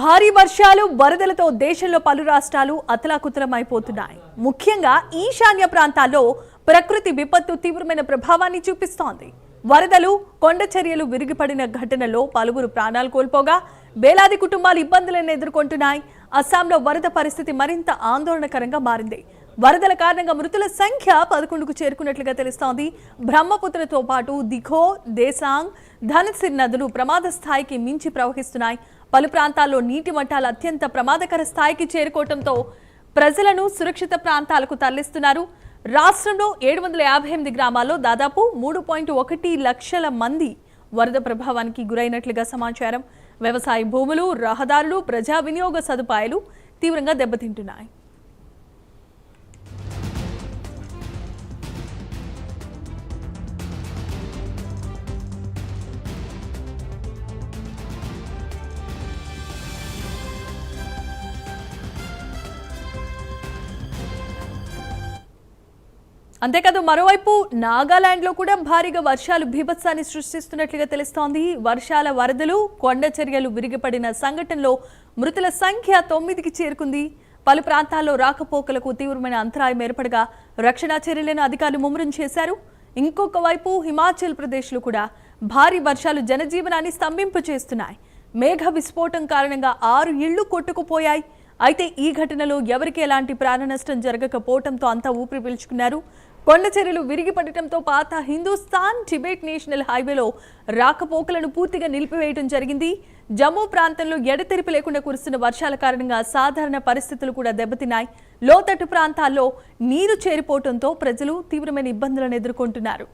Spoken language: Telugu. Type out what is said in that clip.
భారీ వర్షాలు వరదలతో దేశంలో పలు రాష్ట్రాలు అతలాకుతలమైపోతున్నాయి. ముఖ్యంగా ఈశాన్య ప్రాంతాల్లో ప్రకృతి విపత్తు తీవ్రమైన ప్రభావాన్ని చూపిస్తోంది. వరదలు, కొండ చర్యలు విరిగిపడిన ఘటనలో పలువురు ప్రాణాలు కోల్పోగా వేలాది కుటుంబాలు ఇబ్బందులను ఎదుర్కొంటున్నాయి. అస్సాంలో వరద పరిస్థితి మరింత ఆందోళనకరంగా మారింది. వరదల కారణంగా మృతుల సంఖ్య 11కు చేరుకున్నట్లుగా తెలుస్తోంది. బ్రహ్మపుత్రతో పాటు దిఖో, దేసాంగ్, ధనసిర్ నదులు ప్రమాద స్థాయికి మించి ప్రవహిస్తున్నాయి. పలు ప్రాంతాల్లో నీటి మట్టాలు అత్యంత ప్రమాదకర స్థాయికి చేరుకోవడంతో ప్రజలను సురక్షిత ప్రాంతాలకు తరలిస్తున్నారు. రాష్ట్రంలో 758 గ్రామాల్లో దాదాపు 3.1 లక్షల మంది వరద ప్రభావానికి గురైనట్లుగా సమాచారం. వ్యవసాయ భూములు, రహదారులు, ప్రజా వినియోగ సదుపాయాలు తీవ్రంగా దెబ్బతింటున్నాయి. అంతేకాదు మరోవైపు నాగాలాండ్లో కూడా భారీగా వర్షాలు బీభత్సాన్ని సృష్టిస్తున్నట్లుగా తెలుస్తోంది. వర్షాల వరదలు, కొండ చర్యలు విరిగిపడిన సంఘటనలో మృతుల సంఖ్య 9కి చేరుకుంది. పలు ప్రాంతాల్లో రాకపోకలకు తీవ్రమైన అంతరాయం ఏర్పడగా రక్షణ చర్యలను అధికారులు ముమ్మరం చేశారు. ఇంకొక వైపు హిమాచల్ ప్రదేశ్లో కూడా భారీ వర్షాలు జనజీవనాన్ని స్తంభింపు చేస్తున్నాయి. మేఘ విస్ఫోటం కారణంగా 6 ఇళ్లు కొట్టుకుపోయాయి. అయితే ఈ ఘటనలో ఎవరికి ఎలాంటి ప్రాణ నష్టం జరగకపోవడంతో అంతా ఊపిరి పీల్చుకున్నారు. కొండ చర్యలు విరిగిపడటంతో పాత హిందూస్థాన్ టిబెట్ నేషనల్ హైవేలో రాకపోకలను పూర్తిగా నిలిపివేయడం జరిగింది. జమ్మూ ప్రాంతంలో ఎడతెరిపి లేకుండా కురుస్తున్న వర్షాల కారణంగా సాధారణ పరిస్థితులు కూడా దెబ్బతిన్నాయి. లోతట్టు ప్రాంతాల్లో నీరు చేరిపోవడంతో ప్రజలు తీవ్రమైన ఇబ్బందులను ఎదుర్కొంటున్నారు.